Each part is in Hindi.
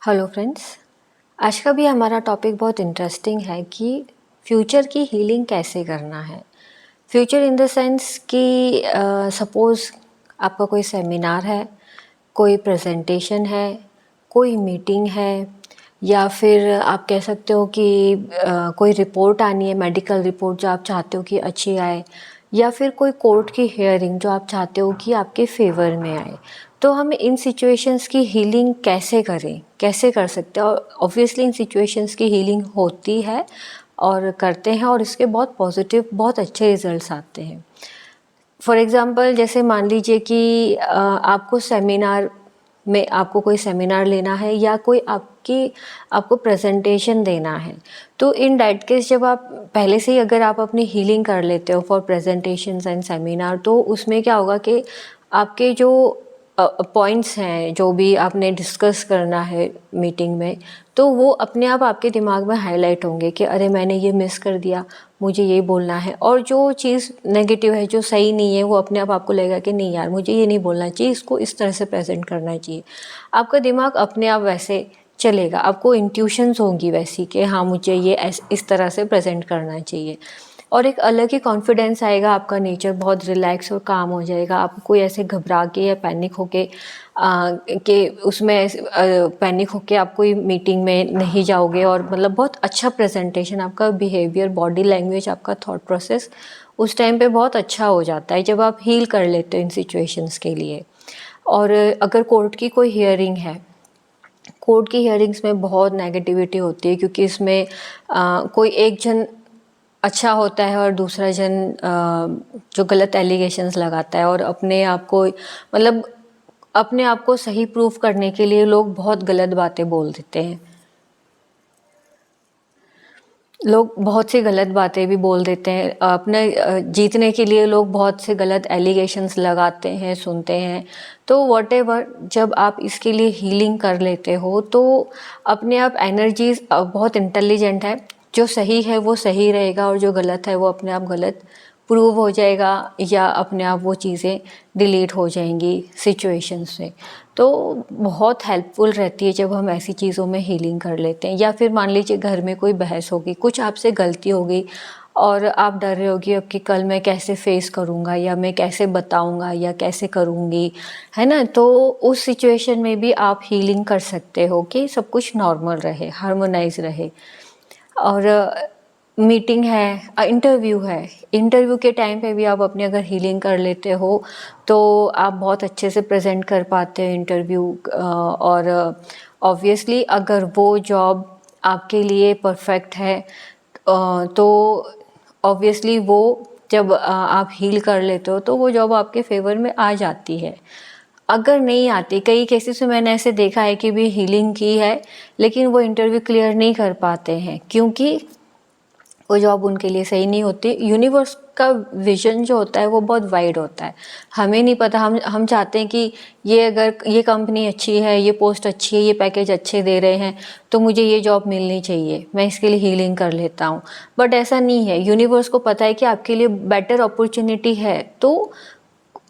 Hello friends. आज का भी हमारा टॉपिक बहुत इंटरेस्टिंग है कि फ्यूचर की हीलिंग कैसे करना है। फ्यूचर इन द सेंस कि सपोज़ आपका कोई सेमिनार है, कोई प्रेजेंटेशन है, कोई मीटिंग है, या फिर आप कह सकते हो कि कोई रिपोर्ट आनी है, मेडिकल रिपोर्ट जो आप चाहते हो कि अच्छी आए, या फिर कोई कोर्ट की हियरिंग जो आप चाहते हो कि आपके फेवर में आए। तो हम इन सिचुएशंस की हीलिंग कैसे करें, कैसे कर सकते हैं? और ऑब्वियसली इन सिचुएशंस की हीलिंग होती है और करते हैं, और इसके बहुत पॉजिटिव, बहुत अच्छे रिजल्ट्स आते हैं। फॉर एग्ज़ाम्पल, जैसे मान लीजिए कि आपको सेमिनार में, आपको कोई सेमिनार लेना है या कोई आपको प्रेजेंटेशन देना है, तो इन दैट केस जब आप पहले से ही अगर आप अपनी हीलिंग कर लेते हो फॉर प्रेजेंटेशंस एंड सेमिनार, तो उसमें क्या होगा कि आपके जो पॉइंट्स हैं, जो भी आपने डिस्कस करना है मीटिंग में, तो वो अपने आप आपके दिमाग में हाईलाइट होंगे कि अरे मैंने ये मिस कर दिया, मुझे ये बोलना है। और जो चीज़ नेगेटिव है, जो सही नहीं है, वो अपने आप आपको लगेगा कि नहीं यार, मुझे ये नहीं बोलना चाहिए, इसको इस तरह से प्रेजेंट करना चाहिए। आपका दिमाग अपने आप वैसे चलेगा, आपको इंट्यूशंस होंगी वैसी कि हाँ, मुझे ये इस तरह से प्रेजेंट करना चाहिए। और एक अलग ही कॉन्फिडेंस आएगा, आपका नेचर बहुत रिलैक्स और काम हो जाएगा। आप कोई ऐसे घबरा के या पैनिक होके कि उसमें पैनिक होके आप कोई मीटिंग में नहीं जाओगे, और मतलब बहुत अच्छा प्रेजेंटेशन, आपका बिहेवियर, बॉडी लैंग्वेज, आपका थॉट प्रोसेस उस टाइम पे बहुत अच्छा हो जाता है जब आप हील कर लेते हो इन सिचुएशंस के लिए। और अगर कोर्ट की कोई हियरिंग है, कोर्ट की हियरिंग्स में बहुत नेगेटिविटी होती है, क्योंकि इसमें कोई एक जन अच्छा होता है और दूसरा जन जो गलत एलिगेशंस लगाता है, और अपने आप को, मतलब अपने आप को सही प्रूफ करने के लिए लोग बहुत गलत बातें बोल देते हैं। लोग बहुत सी गलत बातें भी बोल देते हैं अपने जीतने के लिए। लोग बहुत से गलत एलिगेशंस लगाते हैं, सुनते हैं। तो व्हाटएवर, जब आप इसके लिए हीलिंग कर लेते हो तो अपने आप एनर्जीज बहुत इंटेलिजेंट है, जो सही है वो सही रहेगा और जो गलत है वो अपने आप गलत प्रूव हो जाएगा, या अपने आप वो चीज़ें डिलीट हो जाएंगी सिचुएशन से। तो बहुत हेल्पफुल रहती है जब हम ऐसी चीज़ों में हीलिंग कर लेते हैं। या फिर मान लीजिए घर में कोई बहस होगी, कुछ आपसे गलती हो गई और आप डर रहे होगी अब कि कल मैं कैसे फेस करूँगा, या मैं कैसे बताऊँगा, या कैसे करूँगी, है ना? तो उस सिचुएशन में भी आप हीलिंग कर सकते हो कि सब कुछ नॉर्मल रहे, हार्मोनाइज रहे। और मीटिंग है, इंटरव्यू है, इंटरव्यू के टाइम पे भी आप अपनी अगर हीलिंग कर लेते हो तो आप बहुत अच्छे से प्रेजेंट कर पाते हो इंटरव्यू। और ऑब्वियसली अगर वो जॉब आपके लिए परफेक्ट है, तो ऑब्वियसली वो जब आप हील कर लेते हो तो वो जॉब आपके फेवर में आ जाती है। अगर नहीं आती, कई केसेस में मैंने ऐसे देखा है कि भी हीलिंग की है लेकिन वो इंटरव्यू क्लियर नहीं कर पाते हैं, क्योंकि वो जॉब उनके लिए सही नहीं होती। यूनिवर्स का विजन जो होता है वो बहुत वाइड होता है, हमें नहीं पता। हम चाहते हैं कि ये, अगर ये कंपनी अच्छी है, ये पोस्ट अच्छी है, ये पैकेज अच्छे दे रहे हैं, तो मुझे ये जॉब मिलनी चाहिए, मैं इसके लिए हीलिंग कर लेता हूँ। बट ऐसा नहीं है, यूनिवर्स को पता है कि आपके लिए बेटर अपॉर्चुनिटी है, तो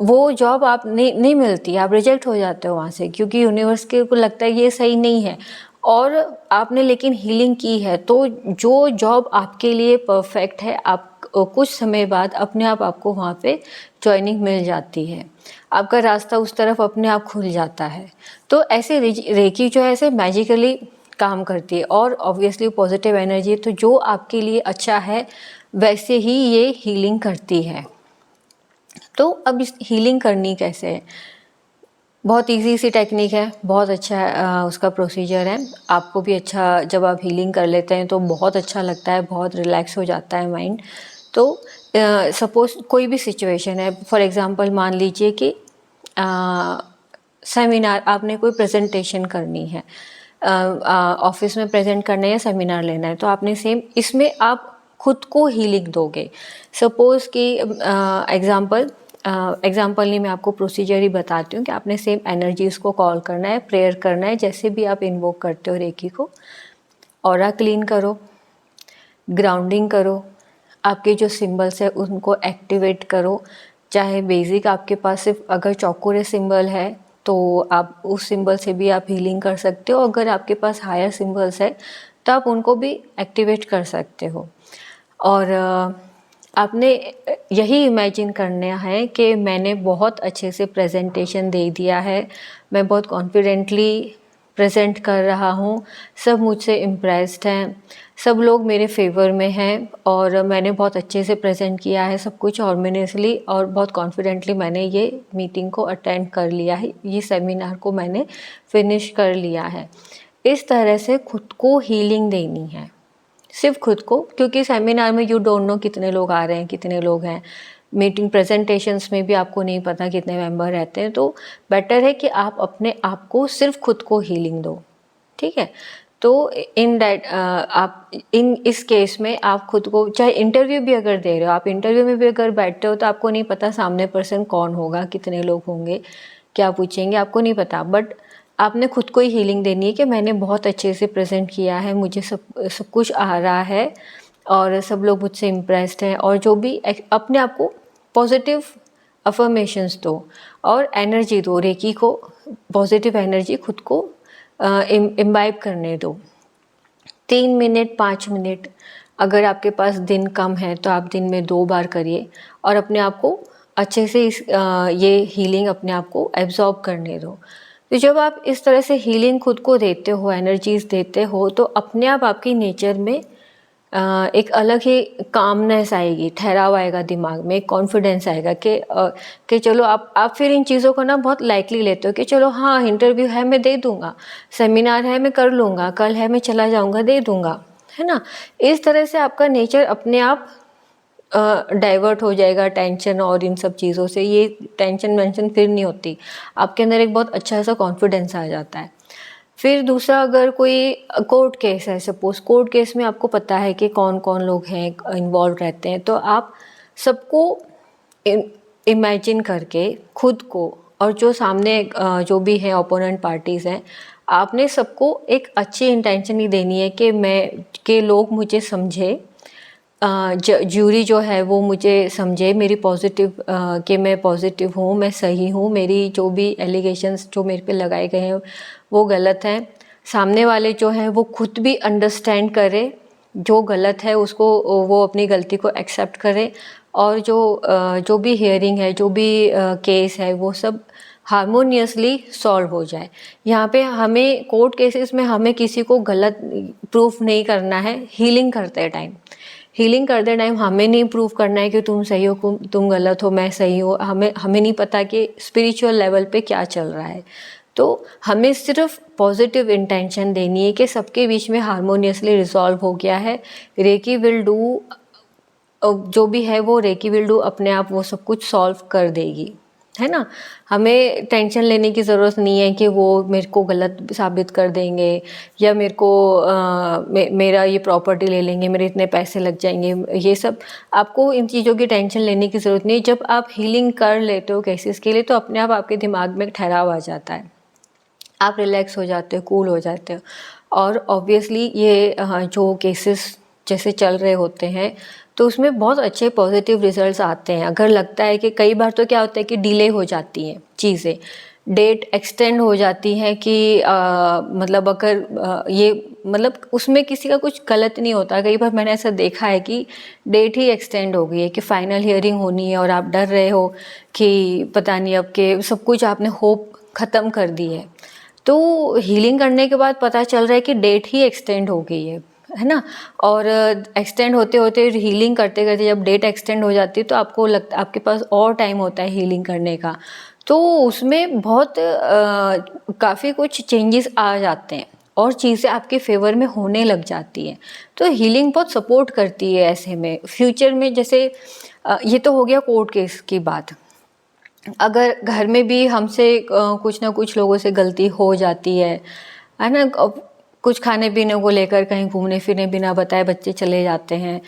वो जॉब आप नहीं मिलती, आप रिजेक्ट हो जाते हो वहाँ से, क्योंकि यूनिवर्स के को लगता है ये सही नहीं है। और आपने लेकिन हीलिंग की है, तो जो जॉब आपके लिए परफेक्ट है, आप कुछ समय बाद अपने आप आपको वहाँ पे जॉइनिंग मिल जाती है, आपका रास्ता उस तरफ अपने आप खुल जाता है। तो ऐसे रेकी जो है ऐसे मैजिकली काम करती है, और ऑब्वियसली पॉजिटिव एनर्जी, तो जो आपके लिए अच्छा है वैसे ही ये हीलिंग करती है। तो अब इस हीलिंग करनी कैसे है? बहुत इजी सी टेक्निक है, बहुत अच्छा उसका प्रोसीजर है। आपको भी अच्छा, जब आप हीलिंग कर लेते हैं तो बहुत अच्छा लगता है, बहुत रिलैक्स हो जाता है माइंड। तो सपोज कोई भी सिचुएशन है, फॉर एग्जांपल मान लीजिए कि सेमिनार, आपने कोई प्रेजेंटेशन करनी है, ऑफिस में प्रेजेंट करना है या सेमिनार लेना है, तो आपने सेम इसमें आप खुद को हीलिंग दोगे। सपोज कि एग्जाम्पल नहीं, मैं आपको प्रोसीजर ही बताती हूँ कि आपने सेम एनर्जीज को कॉल करना है, प्रेयर करना है, जैसे भी आप इन्वोक करते हो रेकी को। ऑरा क्लीन करो, ग्राउंडिंग करो, आपके जो सिंबल्स है उनको एक्टिवेट करो। चाहे बेसिक आपके पास सिर्फ अगर चौकोरे सिंबल है तो आप उस सिंबल से भी आप हीलिंग कर सकते हो। अगर आपके पास हायर सिंबल्स है तो आप उनको भी एक्टिवेट कर सकते हो। और आपने यही इमेजिन करना है कि मैंने बहुत अच्छे से प्रेजेंटेशन दे दिया है, मैं बहुत कॉन्फिडेंटली प्रेजेंट कर रहा हूँ, सब मुझसे इम्प्रेस्ड हैं, सब लोग मेरे फेवर में हैं और मैंने बहुत अच्छे से प्रेजेंट किया है सब कुछ हार्मोनियसली और बहुत कॉन्फिडेंटली मैंने ये मीटिंग को अटेंड कर लिया है, ये सेमिनार को मैंने फिनिश कर लिया है। इस तरह से खुद को हीलिंग देनी है, सिर्फ खुद को, क्योंकि सेमिनार में यू डोंट नो कितने लोग आ रहे हैं, कितने लोग हैं। मीटिंग प्रेजेंटेशंस में भी आपको नहीं पता कितने मेंबर रहते हैं, तो बेटर है कि आप अपने आप को सिर्फ खुद को हीलिंग दो, ठीक है। तो इन दैट आप इन इस केस में आप खुद को, चाहे इंटरव्यू भी अगर दे रहे हो, आप इंटरव्यू में भी अगर बैठते हो तो आपको नहीं पता सामने पर्सन कौन होगा, कितने लोग होंगे, क्या पूछेंगे, आपको नहीं पता, बट आपने खुद को ही हीलिंग देनी है कि मैंने बहुत अच्छे से प्रेजेंट किया है, मुझे सब कुछ आ रहा है और सब लोग मुझसे इम्प्रेस्ड हैं। और जो भी अपने आप को पॉजिटिव अफर्मेशंस दो और एनर्जी दो, रेकी को पॉजिटिव एनर्जी खुद को इम्बाइब करने दो। 3 मिनट 5 मिनट, अगर आपके पास दिन कम है तो आप दिन में 2 बार करिए और अपने आप को अच्छे से ये हीलिंग अपने आप को एब्जॉर्ब करने दो। तो जब आप इस तरह से हीलिंग खुद को देते हो, एनर्जीज देते हो, तो अपने आप आपकी नेचर में एक अलग ही कामनेस आएगी, ठहराव आएगा दिमाग में, एक कॉन्फिडेंस आएगा कि चलो आप फिर इन चीज़ों को ना बहुत लाइटली लेते हो कि चलो हाँ इंटरव्यू है मैं दे दूँगा, सेमिनार है मैं कर लूँगा, कल है मैं चला जाऊँगा दे दूँगा, है ना। इस तरह से आपका नेचर अपने आप डाइवर्ट हो जाएगा टेंशन और इन सब चीज़ों से, ये टेंशन वेंशन फिर नहीं होती, आपके अंदर एक बहुत अच्छा सा कॉन्फिडेंस आ जाता है। फिर दूसरा, अगर कोई कोर्ट केस है, सपोज़ कोर्ट केस में आपको पता है कि कौन कौन लोग हैं इन्वॉल्व रहते हैं, तो आप सबको इमेजिन करके खुद को और जो सामने जो भी है ओपोनेंट पार्टीज़ हैं, आपने सबको एक अच्छी इंटेंशन ही देनी है कि लोग मुझे समझे, ज्यूरी जो है वो मुझे समझे, मेरी पॉजिटिव कि मैं पॉजिटिव हूँ, मैं सही हूँ, मेरी जो भी एलिगेशंस जो मेरे पे लगाए गए हैं वो गलत हैं। सामने वाले जो हैं वो खुद भी अंडरस्टैंड करे, जो गलत है उसको वो अपनी गलती को एक्सेप्ट करे और जो भी हियरिंग है, जो भी केस है, वो सब हारमोनियसली सॉल्व हो जाए। यहाँ पे हमें कोर्ट केसेस में हमें किसी को गलत प्रूफ नहीं करना है। हीलिंग करते टाइम हमें नहीं प्रूव करना है कि तुम सही हो, तुम गलत हो, मैं सही हूँ। हमें नहीं पता कि स्पिरिचुअल लेवल पे क्या चल रहा है, तो हमें सिर्फ पॉजिटिव इंटेंशन देनी है कि सबके बीच में हारमोनियसली रिजॉल्व हो गया है। रेकी विल डू, जो भी है वो रेकी विल डू अपने आप वो सब कुछ सॉल्व कर देगी, है ना। हमें टेंशन लेने की ज़रूरत नहीं है कि वो मेरे को गलत साबित कर देंगे या मेरे को मेरा ये प्रॉपर्टी ले लेंगे, मेरे इतने पैसे लग जाएंगे। ये सब आपको इन चीज़ों की टेंशन लेने की ज़रूरत नहीं है। जब आप हीलिंग कर लेते हो केसेस के लिए तो अपने आप आपके दिमाग में ठहराव आ जाता है, आप रिलैक्स हो जाते हो, कूल हो जाते हो। और ऑब्वियसली ये जो केसेस जैसे चल रहे होते हैं तो उसमें बहुत अच्छे पॉजिटिव रिजल्ट्स आते हैं। अगर लगता है कि कई बार तो क्या होता है कि डिले हो जाती हैं चीज़ें, डेट एक्सटेंड हो जाती है कि मतलब अगर ये मतलब उसमें किसी का कुछ गलत नहीं होता। कई बार मैंने ऐसा देखा है कि डेट ही एक्सटेंड हो गई है कि फ़ाइनल हियरिंग होनी है और आप डर रहे हो कि पता नहीं अब के सब कुछ आपने होप ख़त्म कर दी है, तो हीलिंग करने के बाद पता चल रहा है कि डेट ही एक्सटेंड हो गई है ना। और एक्सटेंड होते होते हीलिंग करते करते जब डेट एक्सटेंड हो जाती है तो आपको लगता आपके पास और टाइम होता है हीलिंग करने का, तो उसमें बहुत काफ़ी कुछ चेंजेस आ जाते हैं और चीज़ें आपके फेवर में होने लग जाती हैं। तो हीलिंग बहुत सपोर्ट करती है ऐसे में फ्यूचर में। जैसे ये तो हो गया कोर्ट केस की बात। अगर घर में भी हमसे कुछ ना कुछ लोगों से गलती हो जाती है ना, कुछ खाने पीने को लेकर कहीं घूमने फिरने बिना बताए बच्चे चले जाते हैं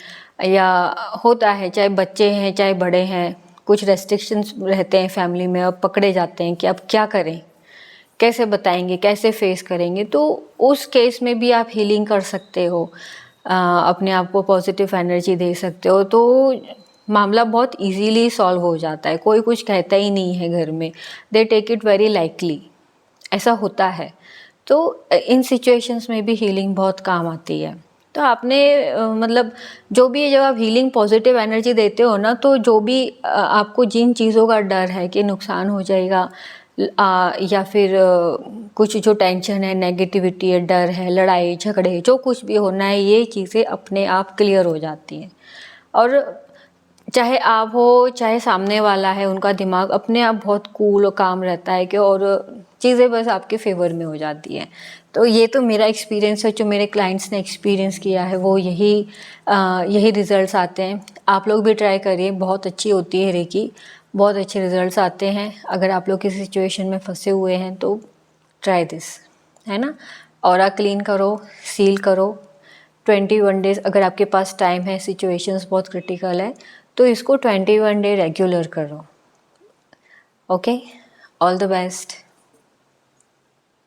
या होता है, चाहे बच्चे हैं चाहे बड़े हैं, कुछ रेस्ट्रिक्शंस रहते हैं फैमिली में, अब पकड़े जाते हैं कि अब क्या करें, कैसे बताएंगे, कैसे फेस करेंगे। तो उस केस में भी आप हीलिंग कर सकते हो, अपने आप को पॉजिटिव एनर्जी दे सकते हो, तो मामला बहुत इजीली सॉल्व हो जाता है। कोई कुछ कहता ही नहीं है घर में, they take it very lightly. ऐसा होता है। तो इन सिचुएशंस में भी हीलिंग बहुत काम आती है। तो आपने मतलब जो भी है, जब आप हीलिंग पॉजिटिव एनर्जी देते हो ना, तो जो भी आपको जिन चीज़ों का डर है कि नुकसान हो जाएगा, या फिर कुछ जो टेंशन है, नेगेटिविटी है, डर है, लड़ाई झगड़े, जो कुछ भी होना है, ये चीज़ें अपने आप क्लियर हो जाती हैं। और चाहे आप हो, चाहे सामने वाला है, उनका दिमाग अपने आप बहुत कूल और काम रहता है कि, और चीज़ें बस आपके फेवर में हो जाती हैं। तो ये तो मेरा एक्सपीरियंस है, जो मेरे क्लाइंट्स ने एक्सपीरियंस किया है वो यही रिजल्ट्स आते हैं। आप लोग भी ट्राई करिए, बहुत अच्छी होती है रेकी, बहुत अच्छे रिजल्ट्स आते हैं। अगर आप लोग किसी सिचुएशन में फंसे हुए हैं तो ट्राई दिस, है ना। ऑरा क्लीन करो, सील करो 21 डेज़, अगर आपके पास टाइम है, सिचुएशंस बहुत क्रिटिकल है, तो इसको 21 डे रेगुलर करो। Okay, all the best.